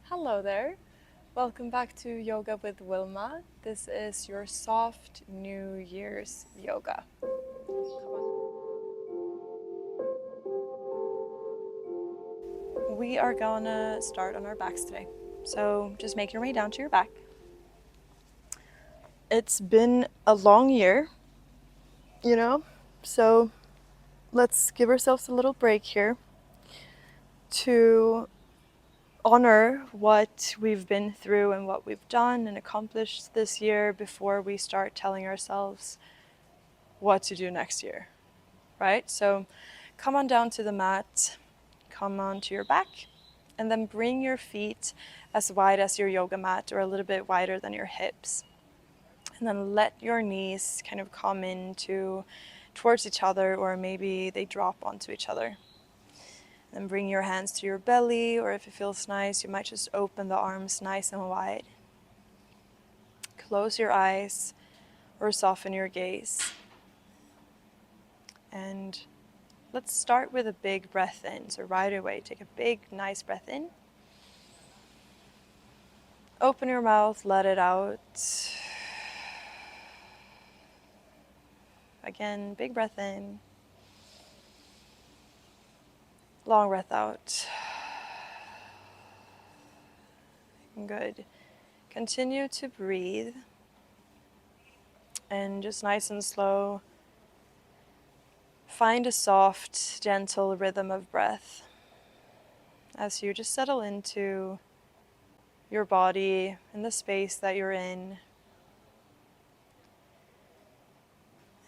Hello there. Welcome back to Yoga with Wilma. This is your soft New Year's yoga. We are gonna start on our backs today. So just make your way down to your back. It's been a long year, so let's give ourselves a little break here to honor what we've been through and what we've done and accomplished this year before we start telling ourselves what to do next year, right? So come on down to the mat, come on to your back, and then bring your feet as wide as your yoga mat or a little bit wider than your hips. And then let your knees kind of come towards each other, or maybe they drop onto each other. Then bring your hands to your belly, or if it feels nice, you might just open the arms nice and wide. Close your eyes or soften your gaze. And let's start with a big breath in. So right away, take a big, nice breath in. Open your mouth, let it out. Again, big breath in. Long breath out. Good. Continue to breathe. And just nice and slow, find a soft, gentle rhythm of breath as you just settle into your body and the space that you're in.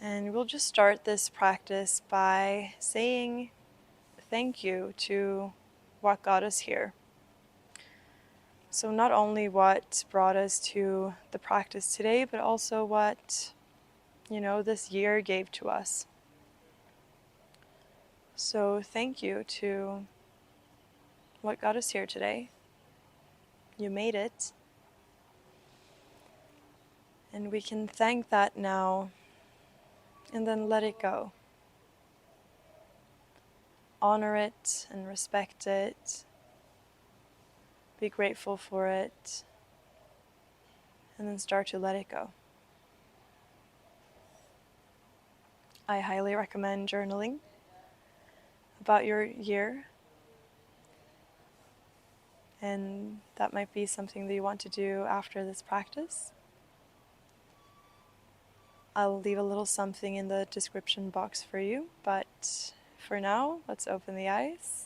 And we'll just start this practice by saying thank you to what got us here. So not only what brought us to the practice today, but also what, this year gave to us. So thank you to what got us here today. You made it. And we can thank that now and then let it go. Honor it and respect it. Be grateful for it. And then start to let it go. I highly recommend journaling about your year. And that might be something that you want to do after this practice. I'll leave a little something in the description box for you, but for now, let's open the eyes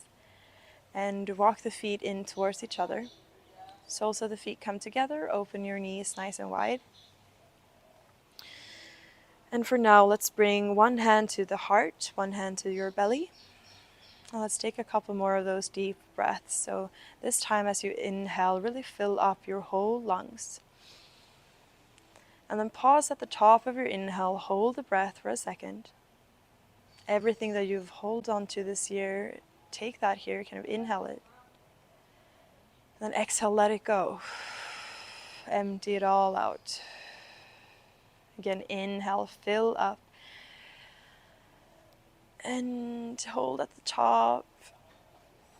and walk the feet in towards each other. Soles of the feet come together, open your knees nice and wide. And for now, let's bring one hand to the heart, one hand to your belly. And let's take a couple more of those deep breaths. So this time as you inhale, really fill up your whole lungs. And then pause at the top of your inhale, hold the breath for a second. Everything that you've held on to this year, take that here, kind of inhale it. Then exhale, let it go. Empty it all out. Again, inhale, fill up. And hold at the top.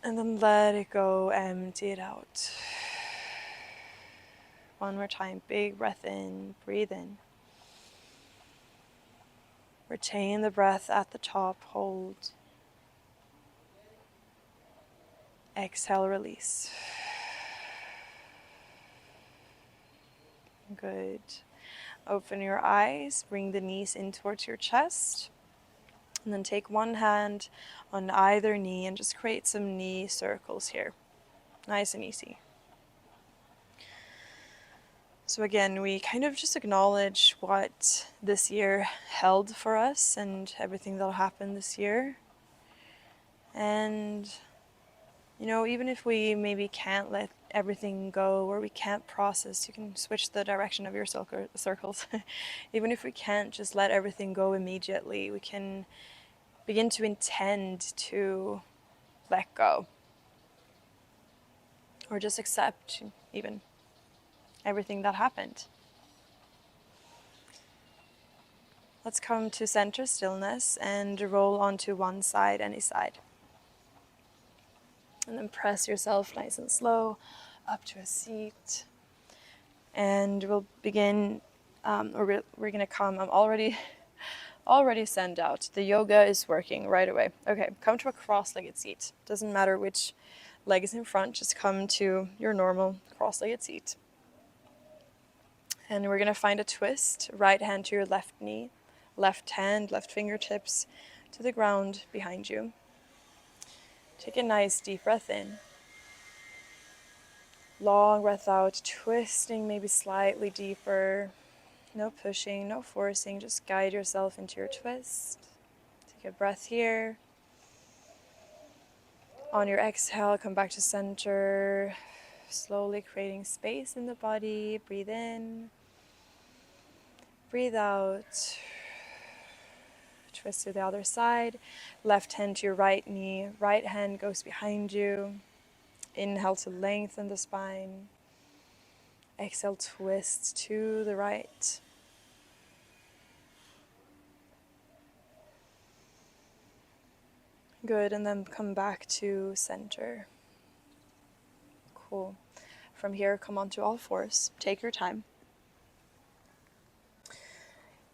And then let it go, empty it out. One more time, big breath in, breathe in. Retain the breath at the top, hold. Exhale, release. Good. Open your eyes, bring the knees in towards your chest. And then take one hand on either knee and just create some knee circles here. Nice and easy. So again, we kind of just acknowledge what this year held for us and everything that'll happen this year. And, even if we maybe can't let everything go or we can't process, you can switch the direction of your circles. Even if we can't just let everything go immediately, we can begin to intend to let go. Or just accept even everything that happened. Let's come to center stillness and roll onto one side, any side. And then press yourself nice and slow up to a seat. And we'll begin, we're gonna come, I'm already sent out. The yoga is working right away. Okay, come to a cross-legged seat. Doesn't matter which leg is in front, just come to your normal cross-legged seat. And we're gonna find a twist, right hand to your left knee, left hand, left fingertips to the ground behind you. Take a nice deep breath in. Long breath out, twisting maybe slightly deeper. No pushing, no forcing, just guide yourself into your twist. Take a breath here. On your exhale, come back to center. Slowly creating space in the body. Breathe in. Breathe out. Twist to the other side. Left hand to your right knee. Right hand goes behind you. Inhale to lengthen the spine. Exhale, twist to the right. Good, and then come back to center. Cool. From here, come onto all fours. Take your time.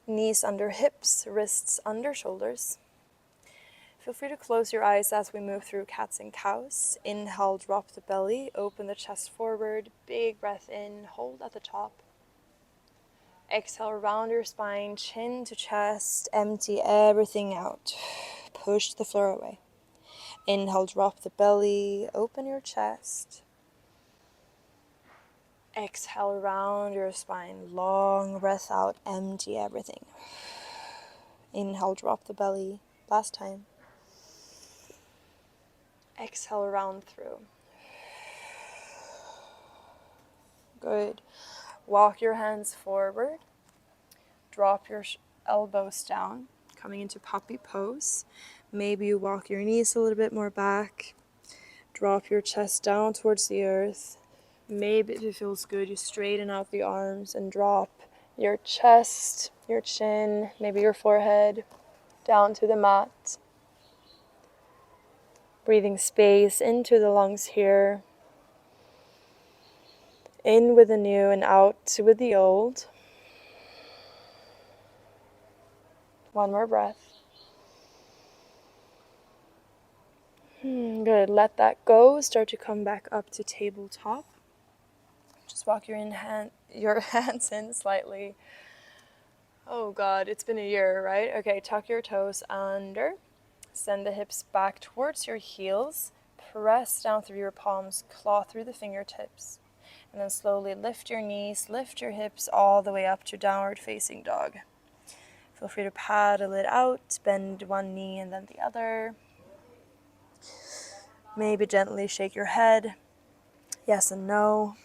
Knees under hips, wrists under shoulders. Feel free to close your eyes as we move through cats and cows. Inhale, drop the belly, open the chest forward. Big breath in, hold at the top. Exhale, round your spine, chin to chest, empty everything out. Push the floor away. Inhale, drop the belly, open your chest. Exhale, round your spine, long breath out, empty everything. Inhale, drop the belly, last time. Exhale, round through. Good. Walk your hands forward. Drop your elbows down, coming into puppy pose. Maybe you walk your knees a little bit more back. Drop your chest down towards the earth. Maybe if it feels good, you straighten out the arms and drop your chest, your chin, maybe your forehead down to the mat. Breathing space into the lungs here. In with the new and out with the old. One more breath. Good. Let that go. Start to come back up to tabletop. Just walk your hands in slightly. Oh God, it's been a year, right? Okay, tuck your toes under. Send the hips back towards your heels. Press down through your palms, claw through the fingertips. And then slowly lift your knees, lift your hips all the way up to downward facing dog. Feel free to paddle it out, bend one knee and then the other. Maybe gently shake your head. Yes and no.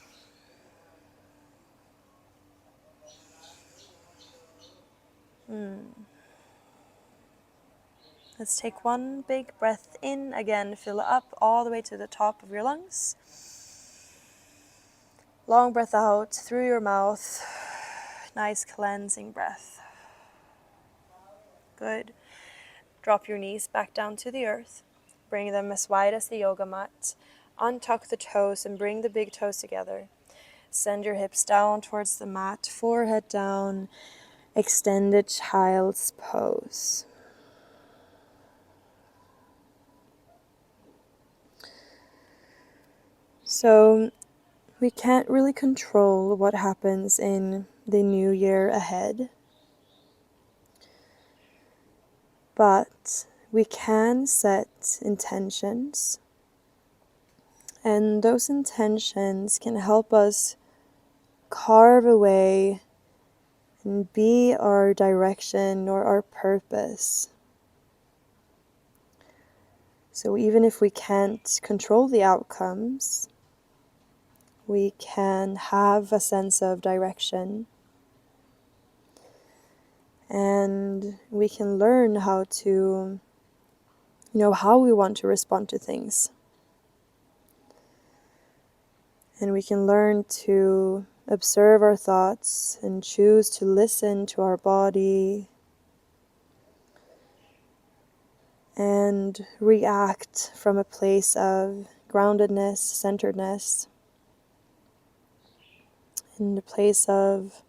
Let's take one big breath in. Again, fill it up all the way to the top of your lungs. Long breath out through your mouth. Nice cleansing breath. Good. Drop your knees back down to the earth. Bring them as wide as the yoga mat. Untuck the toes and bring the big toes together. Send your hips down towards the mat, forehead down. Extended child's pose. So we can't really control what happens in the new year ahead, but we can set intentions, and those intentions can help us carve away and be our direction or our purpose. So even if we can't control the outcomes, we can have a sense of direction, and we can learn how to, how we want to respond to things. And we can learn to observe our thoughts and choose to listen to our body and react from a place of groundedness, centeredness. in a place of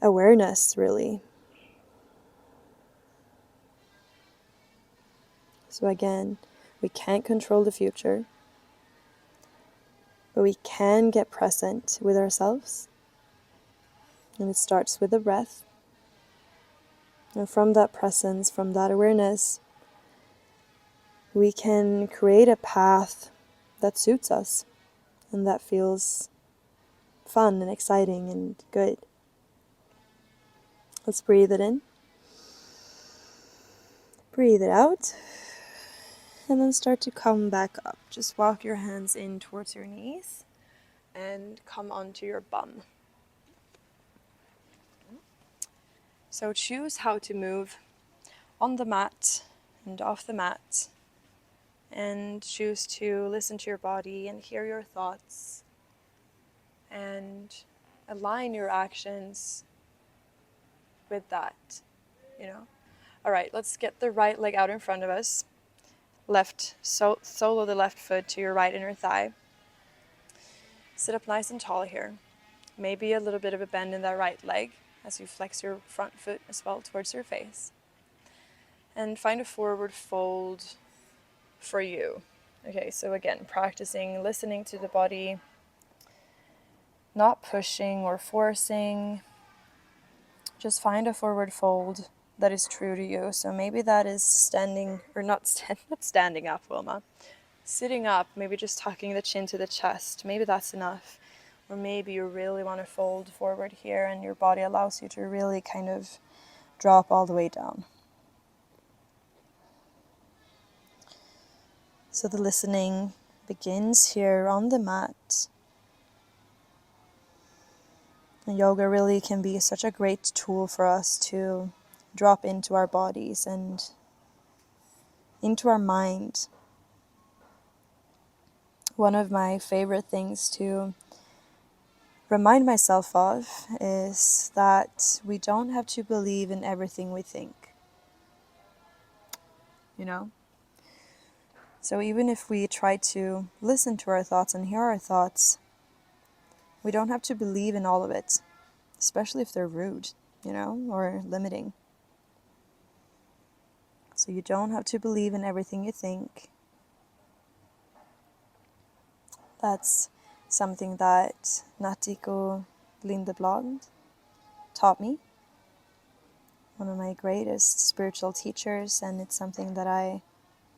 awareness, really. So again, we can't control the future, but we can get present with ourselves. And it starts with the breath. And from that presence, from that awareness, we can create a path that suits us and that feels fun and exciting and good. Let's breathe it in. Breathe it out. And then start to come back up. Just walk your hands in towards your knees and come onto your bum. So choose how to move on the mat and off the mat, and choose to listen to your body and hear your thoughts and align your actions with that, All right, let's get the right leg out in front of us. Solo the left foot to your right inner thigh. Sit up nice and tall here. Maybe a little bit of a bend in that right leg as you flex your front foot as well towards your face. And find a forward fold for you. Okay, so again, practicing listening to the body, not pushing or forcing. Just find a forward fold that is true to you. So maybe that is standing, or not standing up, Wilma. Sitting up, maybe just tucking the chin to the chest. Maybe that's enough. Or maybe you really want to fold forward here and your body allows you to really kind of drop all the way down. So the listening begins here on the mat. And yoga really can be such a great tool for us to drop into our bodies and into our mind. One of my favorite things to remind myself of is that we don't have to believe in everything we think. So even if we try to listen to our thoughts and hear our thoughts, we don't have to believe in all of it, especially if they're rude, or limiting. So you don't have to believe in everything you think. That's something that Natiko Lindeblad taught me, one of my greatest spiritual teachers, and it's something that I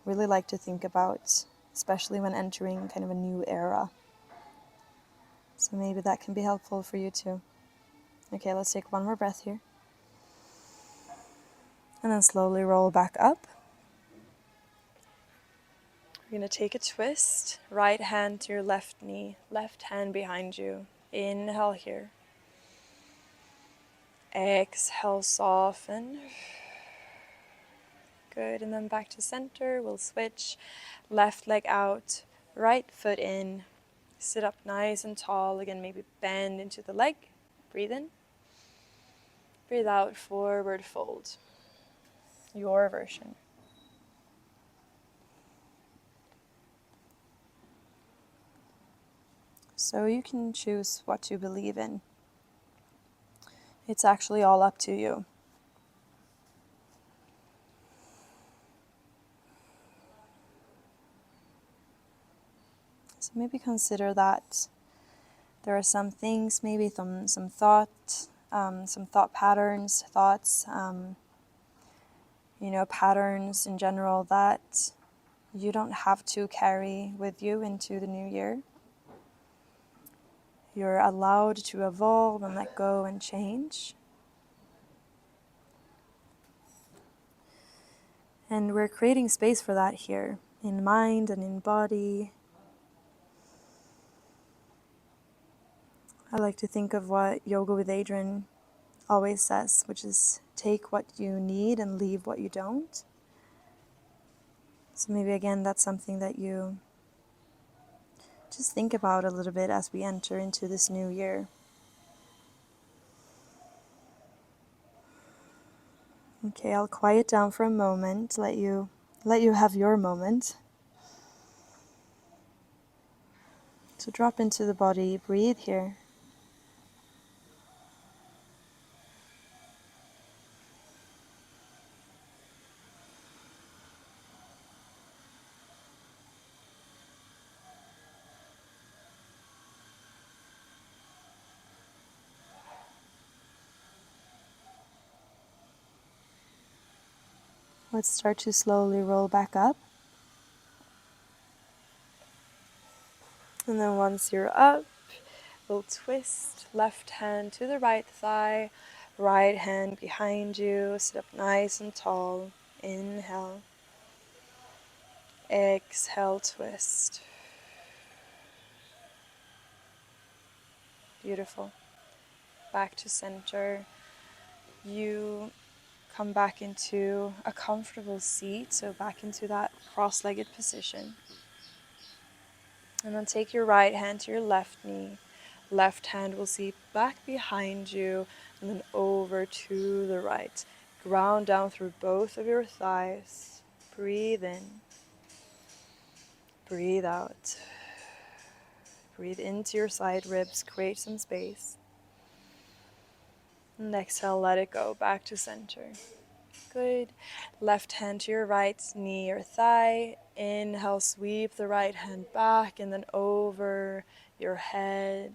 really like to think about, especially when entering kind of a new era. So maybe that can be helpful for you too. Okay, let's take one more breath here. And then slowly roll back up. We're going to take a twist. Right hand to your left knee, left hand behind you. Inhale here. Exhale, soften. Good, and then back to center. We'll switch. Left leg out, right foot in. Sit up nice and tall. Again, maybe bend into the leg. Breathe in. Breathe out, forward fold. Your version. So you can choose what to believe in. It's actually all up to you. So maybe consider that there are some things, maybe some thought patterns, thoughts, patterns in general that you don't have to carry with you into the new year. You're allowed to evolve and let go and change. And we're creating space for that here, in mind and in body. I like to think of what Yoga with Adrian always says, which is take what you need and leave what you don't. So maybe again, that's something that you just think about a little bit as we enter into this new year. Okay, I'll quiet down for a moment, let you have your moment So drop into the body, breathe here. Let's start to slowly roll back up. And then once you're up, we'll twist left hand to the right thigh, right hand behind you, sit up nice and tall. Inhale. Exhale, twist. Beautiful. Back to center. You come back into a comfortable seat, so back into that cross-legged position. And then take your right hand to your left knee. Left hand will seat back behind you and then over to the right. Ground down through both of your thighs. Breathe in. Breathe out. Breathe into your side ribs. Create some space. And exhale, let it go. Back to center. Good. Left hand to your right knee or thigh. Inhale, sweep the right hand back and then over your head.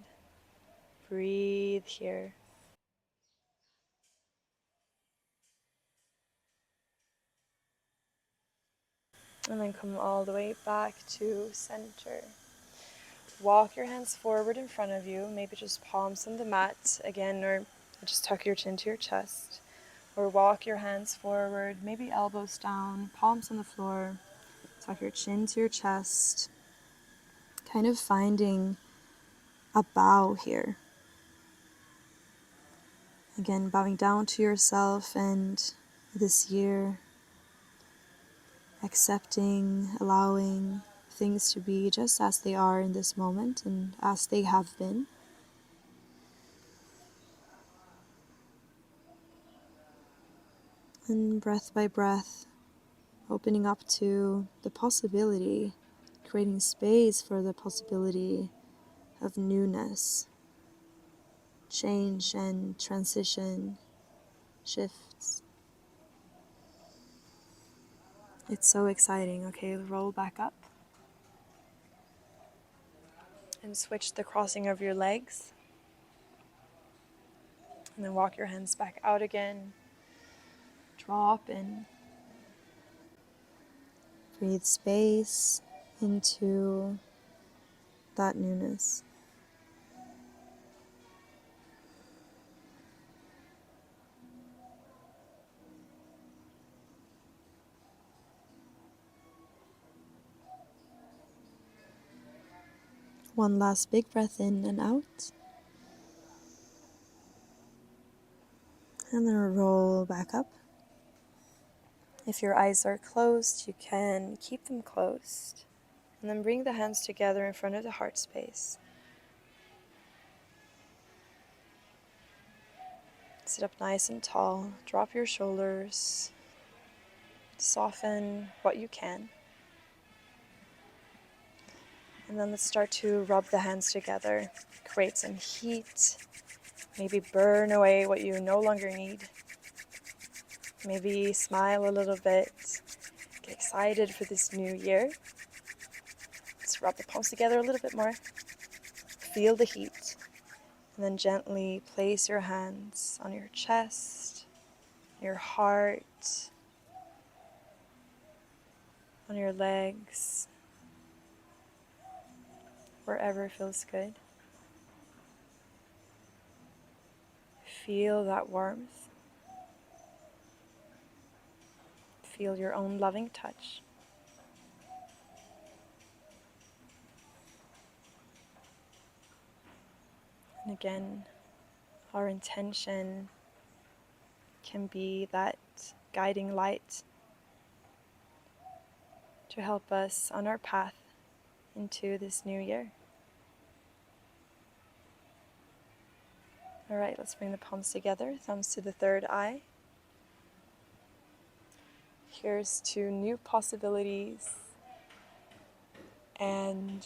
Breathe here. And then come all the way back to center. Walk your hands forward in front of you, maybe just palms on the mat again, or just tuck your chin to your chest. Or walk your hands forward, maybe elbows down, palms on the floor, tuck your chin to your chest. Kind of finding a bow here. Again, bowing down to yourself and this year, accepting, allowing things to be just as they are in this moment and as they have been. And breath by breath, opening up to the possibility, creating space for the possibility of newness, change and transition, shifts. It's so exciting. Okay, roll back up. And switch the crossing of your legs. And then walk your hands back out again. Drop in. Breathe space into that newness. One last big breath in and out. And then roll back up. If your eyes are closed, you can keep them closed. And then bring the hands together in front of the heart space. Sit up nice and tall. Drop your shoulders. Soften what you can. And then let's start to rub the hands together. Create some heat. Maybe burn away what you no longer need. Maybe smile a little bit. Get excited for this new year. Let's rub the palms together a little bit more. Feel the heat. And then gently place your hands on your chest, your heart, on your legs, wherever feels good. Feel that warmth. Feel your own loving touch. And again, our intention can be that guiding light to help us on our path into this new year. All right, let's bring the palms together, thumbs to the third eye. Here's to new possibilities and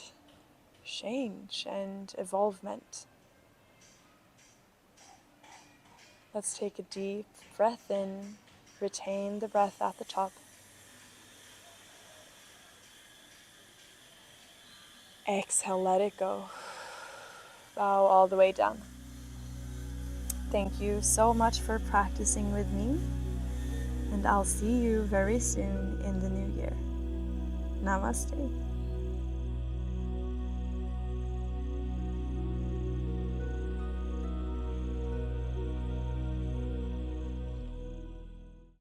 change and evolvement. Let's take a deep breath in, retain the breath at the top. Exhale, let it go. Bow all the way down. Thank you so much for practicing with me, and I'll see you very soon in the new year. Namaste.